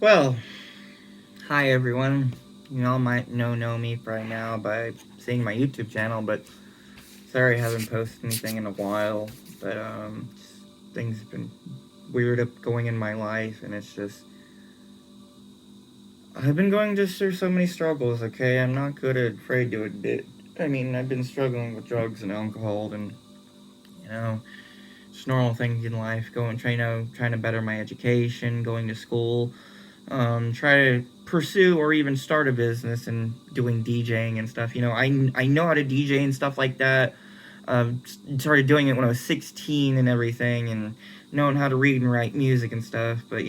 Well, hi everyone. You all might know me right now by seeing my YouTube channel, but sorry I haven't posted anything in a while. But things have been weird up going in my life, and it's just I've been going just through so many struggles. Okay, I'm not good at afraid to admit. I mean, I've been struggling with drugs and alcohol, and you know, just normal things in life. Trying to better my education, going to school, try to pursue or even start a business and doing DJing and stuff. I know how to DJ and stuff like that. Started doing it when I was 16 and everything, and knowing how to read and write music and stuff. But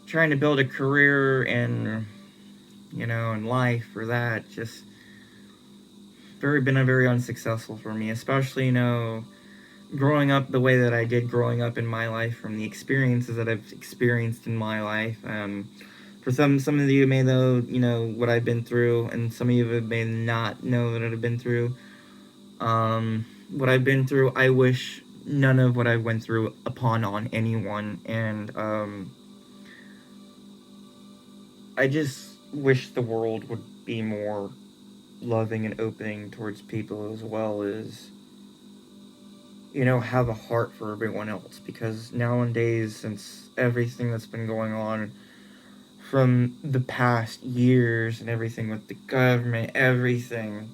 trying to build a career and in life for that just been a very unsuccessful for me, especially growing up the way that I did growing up in my life from the experiences that I've experienced in my life. For some of you may know what I've been through, and some of you may not know that I've been through. What I've been through, I wish none of what I went through upon on anyone, and I just wish the world would be more loving and opening towards people, as well as have a heart for everyone else. Because nowadays, since everything that's been going on from the past years and everything with the government, everything,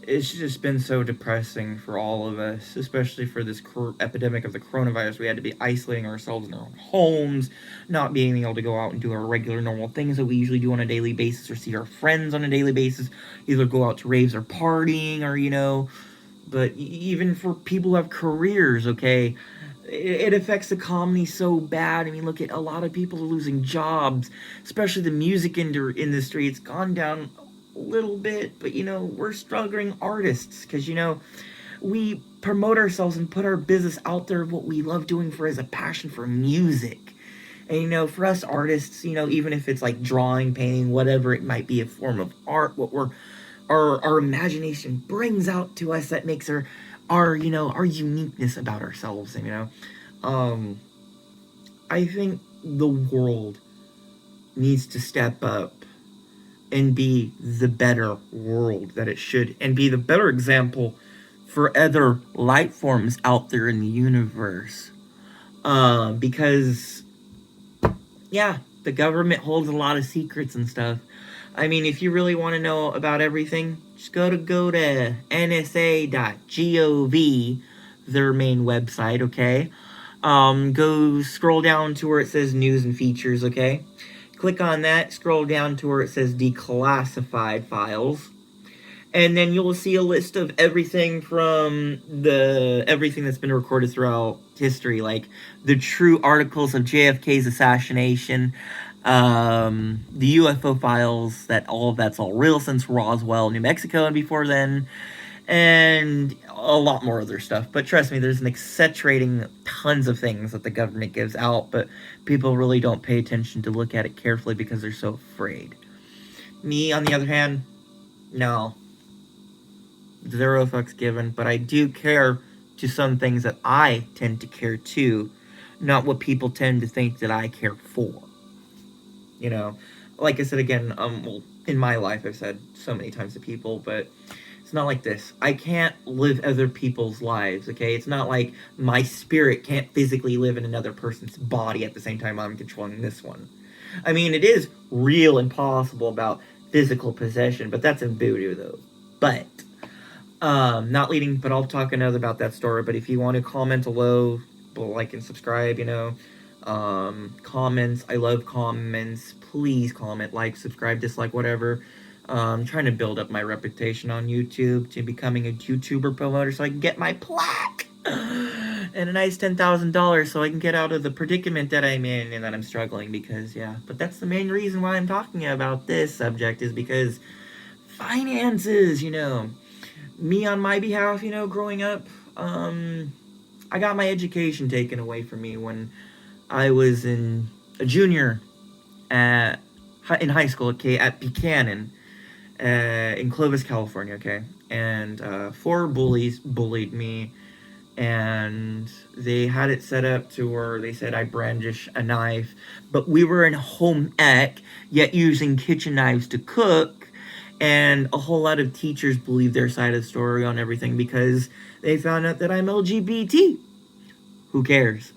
it's just been so depressing for all of us, especially for this epidemic of the coronavirus. We had to be isolating ourselves in our own homes, not being able to go out and do our regular normal things that we usually do on a daily basis, or see our friends on a daily basis, either go out to raves or partying, or but even for people who have careers, okay, it affects the economy so bad. I mean, look at a lot of people are losing jobs, especially the music industry. It's gone down a little bit, but we're struggling artists because we promote ourselves and put our business out there of what we love doing for as a passion for music. And for us artists, even if it's like drawing, painting, whatever it might be, a form of art, what we're our imagination brings out to us, that makes our uniqueness about ourselves. And um I think the world needs to step up and be the better world that it should, and be the better example for other life forms out there in the universe. Because yeah, the government holds a lot of secrets and stuff. I mean, if you really want to know about everything, just go to nsa.gov, their main website, okay? Go scroll down to where it says news and features, okay? Click on that, scroll down to where it says declassified files, and then you'll see a list of everything that's been recorded throughout history, like the true articles of JFK's assassination, the UFO files, that all of that's all real since Roswell, New Mexico, and before then, and a lot more other stuff. But trust me, there's an exaggerating tons of things that the government gives out, but people really don't pay attention to look at it carefully because they're so afraid. Me, on the other hand, no, zero fucks given, but I do care to some things that I tend to care to, not what people tend to think that I care for. You know, like I said again, well, in my life, I've said so many times to people, but it's not like this. I can't live other people's lives, okay? It's not like my spirit can't physically live in another person's body at the same time I'm controlling this one. I mean, it is real and possible about physical possession, but that's in voodoo, though. But not leading, but I'll talk another about that story. But if you want to comment below, like and subscribe, comments. I love comments. Please comment, like, subscribe, dislike, whatever. Trying to build up my reputation on YouTube to becoming a YouTuber promoter so I can get my plaque and a nice $10,000 so I can get out of the predicament that I'm in and that I'm struggling, because yeah. But that's the main reason why I'm talking about this subject, is because finances, me on my behalf, growing up, I got my education taken away from me when I was a junior at in high school, okay, at Buchanan, in Clovis, California, okay, and four bullies bullied me and they had it set up to where they said I brandish a knife, but we were in home ec, yet using kitchen knives to cook, and a whole lot of teachers believe their side of the story on everything because they found out that I'm LGBT. Who cares?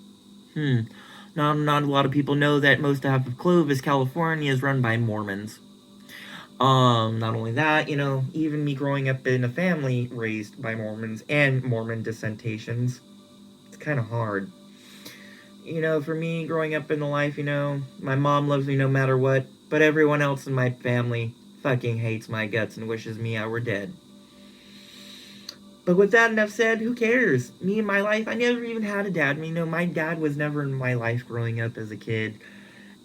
Not a lot of people know that most half of Clovis, California is run by Mormons. Not only that, even me growing up in a family raised by Mormons and Mormon dissentations, it's kind of hard. For me growing up in the life, my mom loves me no matter what, but everyone else in my family fucking hates my guts and wishes me I were dead. But with that enough said, who cares? Me and my life, I never even had a dad. My dad was never in my life growing up as a kid.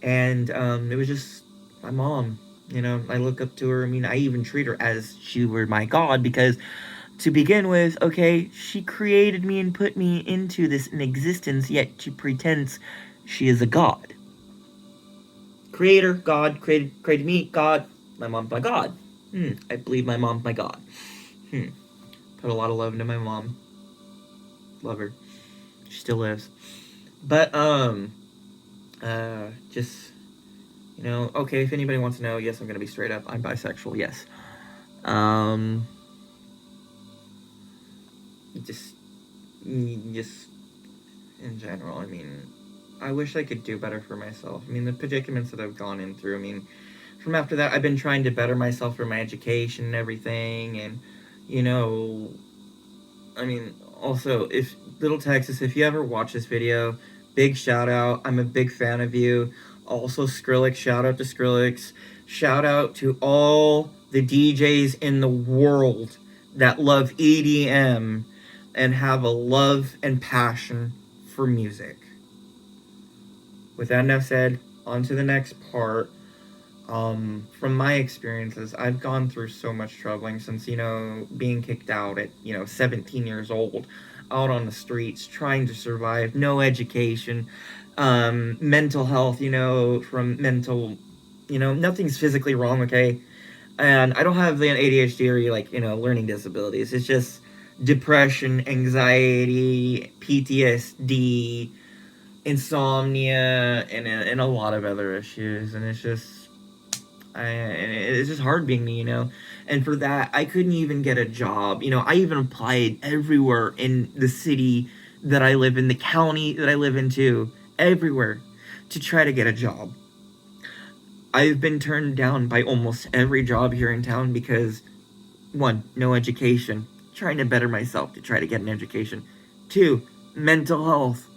And it was just my mom. I look up to her. I even treat her as she were my god because, to begin with, okay, she created me and put me into this in existence, yet she pretends she is a god. Creator, God, created me, God, my mom's my god. I believe my mom's my god. Put a lot of love into my mom. Love her. She still lives. But, just, okay, if anybody wants to know, yes, I'm going to be straight up. I'm bisexual, yes. Just in general, I wish I could do better for myself. The predicaments that I've gone in through, from after that, I've been trying to better myself for my education and everything, and, also, if Little Texas, if you ever watch this video, big shout out. I'm a big fan of you. Also, Skrillex, shout out to Skrillex. Shout out to all the DJs in the world that love EDM and have a love and passion for music. With that enough said, on to the next part. From my experiences, I've gone through so much troubling since, being kicked out at, 17 years old, out on the streets, trying to survive, no education, mental health, from mental, nothing's physically wrong, okay? And I don't have the ADHD or, learning disabilities. It's just depression, anxiety, PTSD, insomnia, and a lot of other issues. And it's just hard being me, and for that I couldn't even get a job. I even applied everywhere in the city that I live in, the county that I live into, everywhere, to try to get a job. I've been turned down by almost every job here in town because, one, no education, trying to better myself to try to get an education. Two, mental health.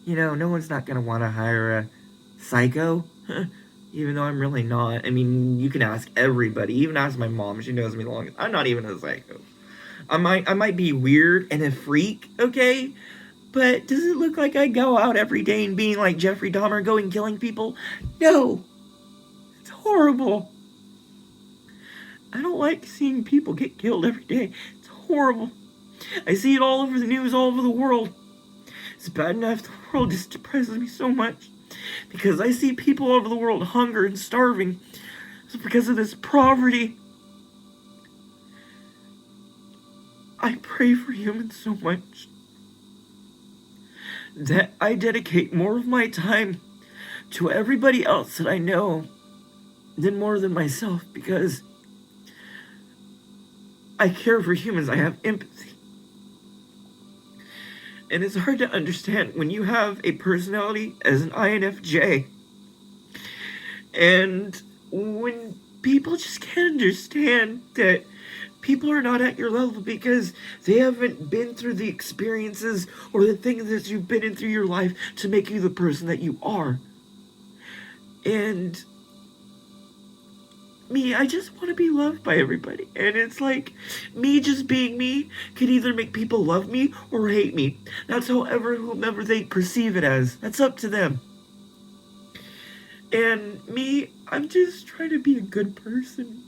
No one's not gonna want to hire a psycho. Even though I'm really not. You can ask everybody. Even ask my mom. She knows me the longest. I'm not even a psycho. I might be weird and a freak, okay? But does it look like I go out every day and being like Jeffrey Dahmer, going killing people? No. It's horrible. I don't like seeing people get killed every day. It's horrible. I see it all over the news, all over the world. It's bad enough the world just depresses me so much. Because I see people all over the world hunger and starving. It's because of this poverty. I pray for humans so much that I dedicate more of my time to everybody else that I know than more than myself, because I care for humans. I have empathy. And it's hard to understand when you have a personality as an INFJ. And when people just can't understand that people are not at your level because they haven't been through the experiences or the things that you've been in through your life to make you the person that you are. And me, I just want to be loved by everybody. And it's like, me just being me can either make people love me or hate me. That's whomever they perceive it as. That's up to them. And me, I'm just trying to be a good person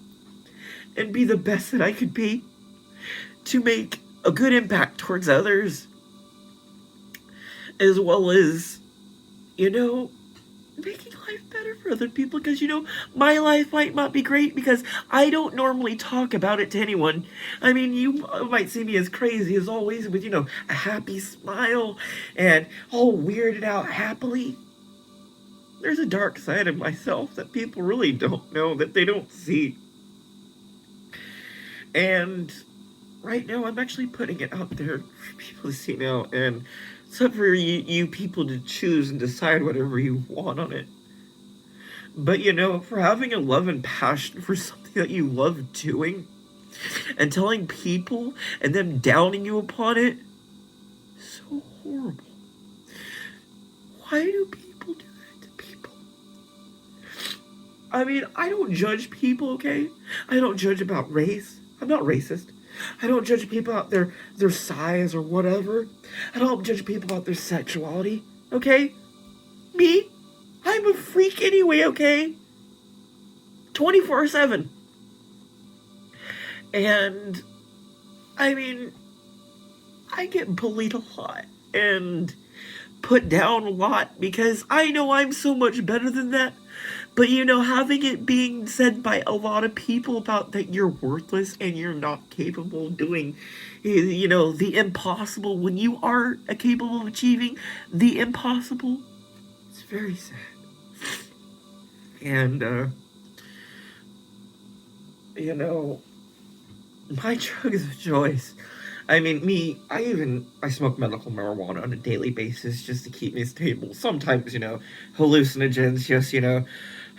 and be the best that I could be to make a good impact towards others. As well as, making life better for other people, because my life might not be great because I don't normally talk about it to anyone. I mean, you might see me as crazy as always with a happy smile and all weirded out happily. There's a dark side of myself that people really don't know, that they don't see. And right now I'm actually putting it out there for people to see now, and it's up for you people to choose and decide whatever you want on it. But for having a love and passion for something that you love doing and telling people and them downing you upon it, so horrible. Why do people do that to people? I mean, I don't judge people, okay? I don't judge about race. I'm not racist. I don't judge people about their size or whatever. I don't judge people about their sexuality, okay? Me? I'm a freak anyway, okay? 24/7. And, I mean, I get bullied a lot and put down a lot because I know I'm so much better than that. But having it being said by a lot of people about that you're worthless and you're not capable of doing, the impossible when you are capable of achieving the impossible, it's very sad. And, my drugs of choice. I mean, I smoke medical marijuana on a daily basis just to keep me stable. Sometimes, hallucinogens, just,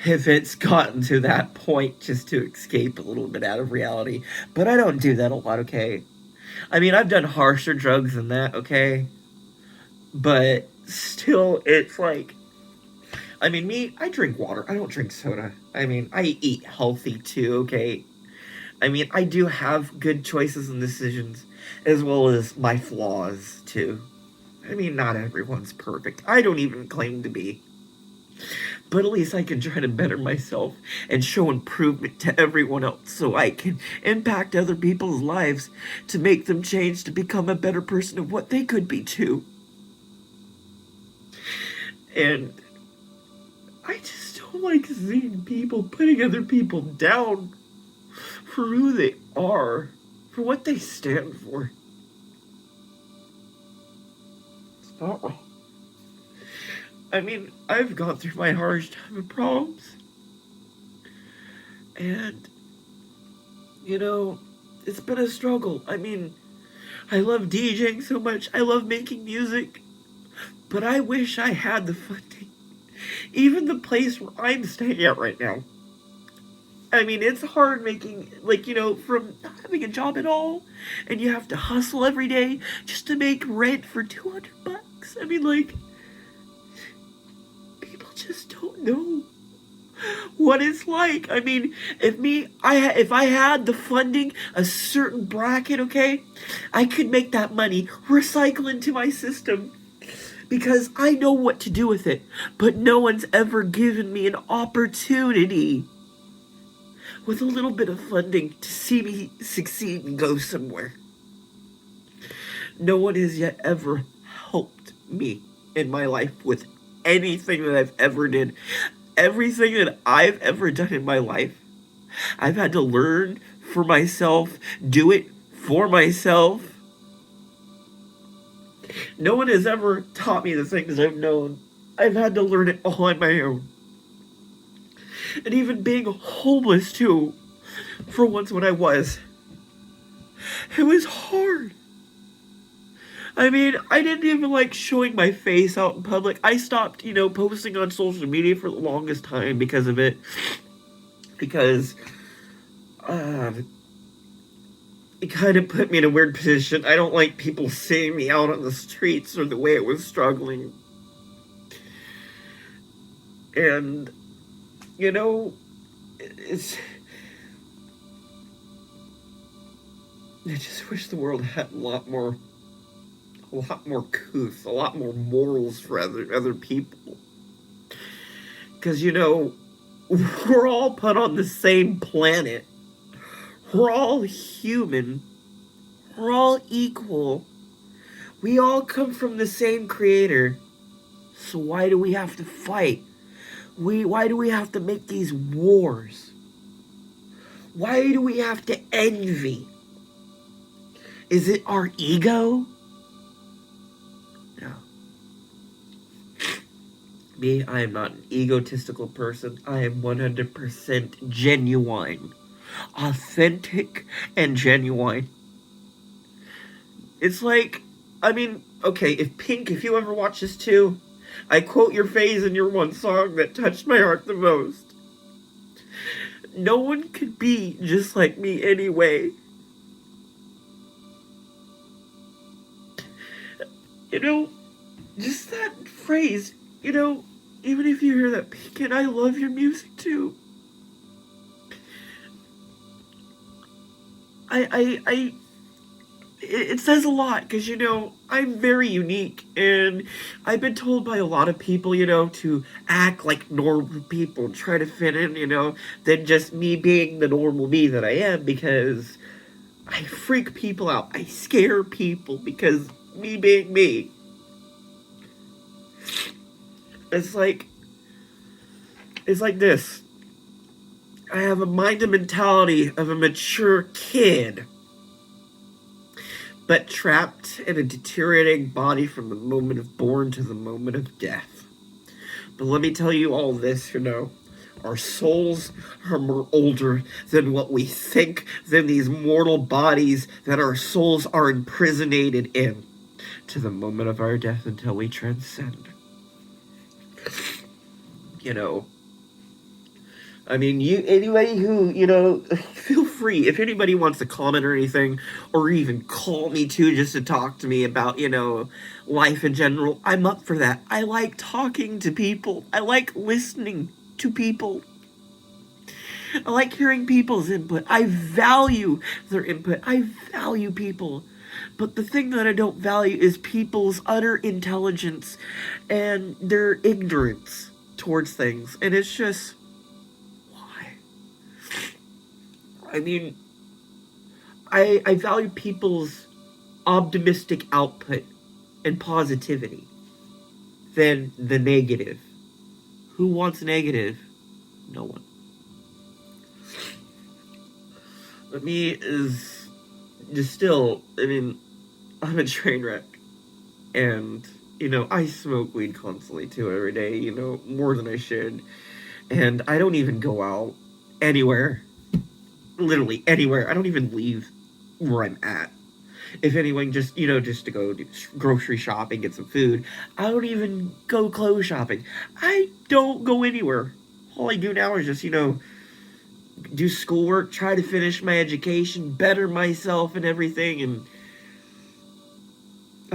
if it's gotten to that point, just to escape a little bit out of reality. But I don't do that a lot, okay? I mean, I've done harsher drugs than that, okay? But still, it's like, I mean, I drink water. I don't drink soda. I mean, I eat healthy too, okay? I mean, I do have good choices and decisions, as well as my flaws, too. I mean, not everyone's perfect. I don't even claim to be. But at least I can try to better myself and show improvement to everyone else so I can impact other people's lives to make them change to become a better person of what they could be, too. And I just don't like seeing people putting other people down for who they are, for what they stand for. It's not wrong. I mean, I've gone through my hardest time of problems. And, it's been a struggle. I mean, I love DJing so much. I love making music. But I wish I had the funding. Even the place where I'm staying at right now. I mean, it's hard making, from not having a job at all, and you have to hustle every day just to make rent for $200. I mean, people just don't know what it's like. I mean, if I had the funding, a certain bracket, okay, I could make that money recycle into my system. Because I know what to do with it, but no one's ever given me an opportunity with a little bit of funding to see me succeed and go somewhere. No one has yet ever helped me in my life with anything that I've ever did. Everything that I've ever done in my life, I've had to learn for myself, do it for myself. No one has ever taught me the things I've known. I've had to learn it all on my own. And even being homeless, too, for once when I was. It was hard. I mean, I didn't even like showing my face out in public. I stopped, posting on social media for the longest time because of it. Because, it kind of put me in a weird position. I don't like people seeing me out on the streets or the way I was struggling. And, it's... I just wish the world had a lot more couth, a lot more morals for other people. Because, we're all put on the same planet. We're all human. We're all equal. We all come from the same creator. So why do we have to fight? Why do we have to make these wars? Why do we have to envy? Is it our ego? No. Me, I am not an egotistical person. I am 100% genuine. Authentic and genuine. It's like, I mean, okay, if Pink, if you ever watch this too, I quote your phase in your one song that touched my heart the most. No one could be just like me anyway. You know, just that phrase, you know, even if you hear that, Pink, and I love your music too. It says a lot because, you know, I'm very unique and I've been told by a lot of people, you know, to act like normal people, try to fit in, you know, than just me being the normal me that I am because I freak people out. I scare people because me being me. It's like, it's like this. I have a mind and mentality of a mature kid, but trapped in a deteriorating body from the moment of born to the moment of death. But let me tell you all this, you know. Our souls are more older than what we think, than these mortal bodies that our souls are imprisoned in, to the moment of our death until we transcend. You know, I mean, anybody who, you know, feel free. If anybody wants to comment or anything, or even call me too, just to talk to me about, you know, life in general, I'm up for that. I like talking to people. I like listening to people. I like hearing people's input. I value their input. I value people. But the thing that I don't value is people's utter intelligence and their ignorance towards things. And it's just, I mean, I value people's optimistic output and positivity than the negative. Who wants negative? No one. But me is just still, I mean, I'm a train wreck. And, you know, I smoke weed constantly too every day, you know, more than I should. And I don't even go out anywhere, literally anywhere. I don't even leave where I'm at. If anyone just, you know, just to go do grocery shopping, get some food, I don't even go clothes shopping. I don't go anywhere. All I do now is just, you know, do schoolwork, try to finish my education, better myself and everything, and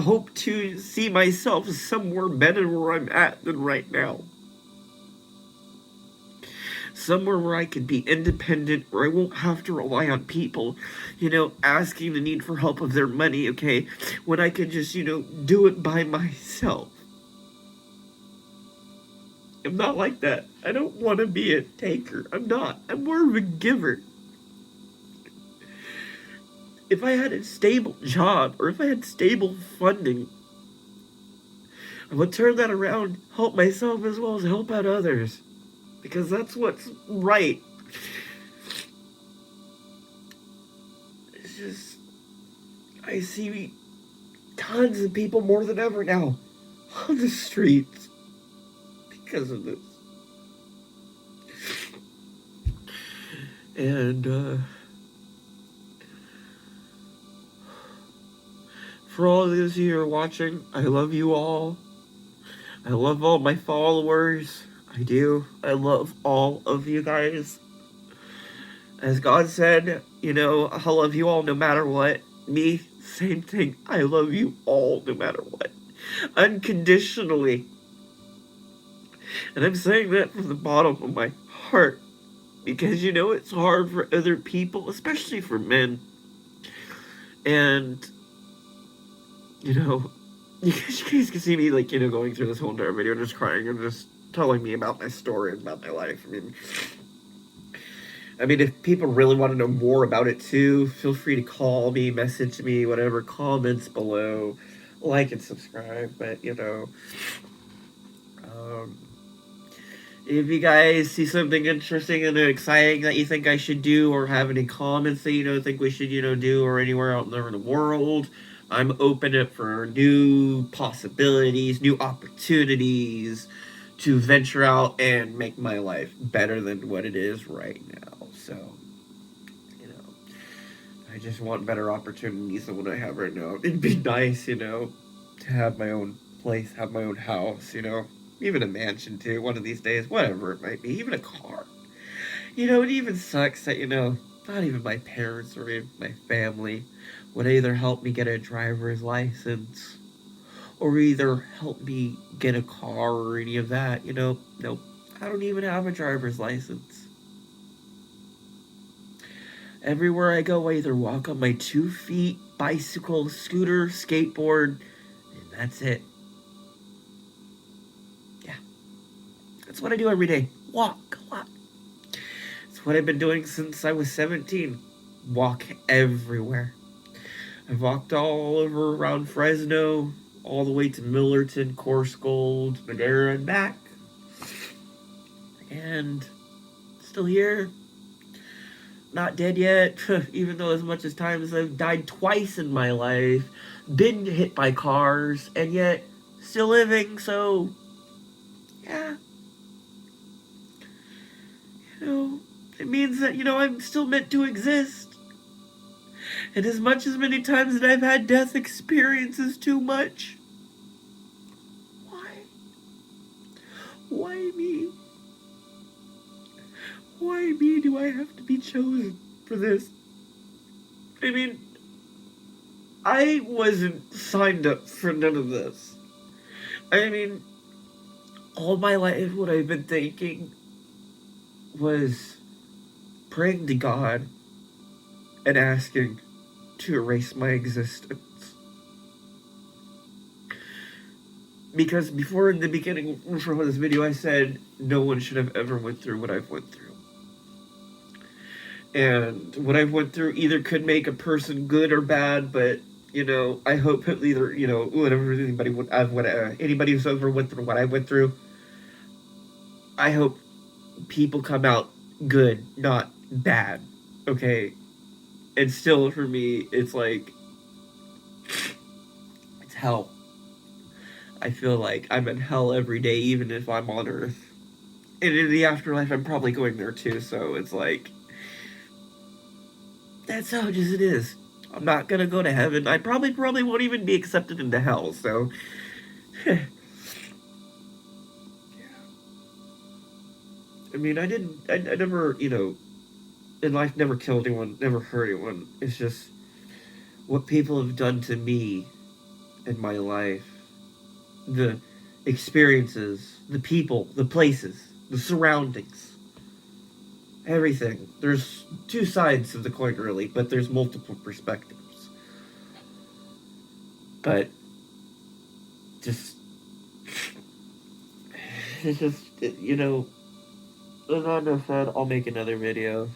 hope to see myself somewhere better where I'm at than right now. Somewhere where I can be independent, where I won't have to rely on people, you know, asking the need for help of their money, okay? When I can just, you know, do it by myself. I'm not like that. I don't want to be a taker. I'm not. I'm more of a giver. If I had a stable job or if I had stable funding, I would turn that around, help myself as well as help out others. Because that's what's right. It's just, I see tons of people more than ever now on the streets because of this. And, for all those of you who are watching, I love you all. I love all my followers. I do. I love all of you guys. As God said, you know, I love you all no matter what. Me, same thing. I love you all no matter what. Unconditionally. And I'm saying that from the bottom of my heart. Because, you know, it's hard for other people, especially for men. And, you know, you guys can see me, like, you know, going through this whole entire video, just crying and just telling me about my story and about my life. I mean, if people really want to know more about it too, feel free to call me, message me, whatever, comments below, like and subscribe. But, you know, If you guys see something interesting and exciting that you think I should do, or have any comments that think we should do, or anywhere out there in the world, I'm open it for new possibilities, new opportunities to venture out and make my life better than what it is right now. So, you know, I just want better opportunities than what I have right now. It'd be nice, to have my own place, have my own house, even a mansion too, one of these days, whatever it might be, even a car. It even sucks that, not even my parents or even my family would either help me get a driver's license or either help me get a car or any of that, Nope. I don't even have a driver's license. Everywhere I go, I either walk on my 2 feet, bicycle, scooter, skateboard, and that's it. Yeah. That's what I do every day. Walk a lot. It's what I've been doing since I was 17. Walk everywhere. I've walked all over around Fresno, all the way to Millerton, Coarse Gold, Madera, and back. And still here. Not dead yet, even though as much as times I've died twice in my life, been hit by cars, and yet still living, so yeah. It means that, I'm still meant to exist. And as much as many times that I've had death experiences too much, why? Why me? Why me do I have to be chosen for this? I mean, I wasn't signed up for none of this. I mean, all my life what I've been thinking was praying to God and asking to erase my existence. Because before, in the beginning of this video, I said no one should have ever went through what I've went through. And what I've went through either could make a person good or bad, but I hope it either whatever anybody who's ever went through what I went through, I hope people come out good, not bad. Okay, and still for me, it's like it's hell. I feel like I'm in hell every day, even if I'm on Earth. And in the afterlife, I'm probably going there too. So it's like that's how just it is. I'm not gonna go to heaven. I probably won't even be accepted into hell. So, I mean, I never, in life, never killed anyone, never hurt anyone. It's just what people have done to me in my life, the experiences, the people, the places, the surroundings. Everything. There's two sides of the coin, really, but there's multiple perspectives. But it's just, as I said, I'll make another video.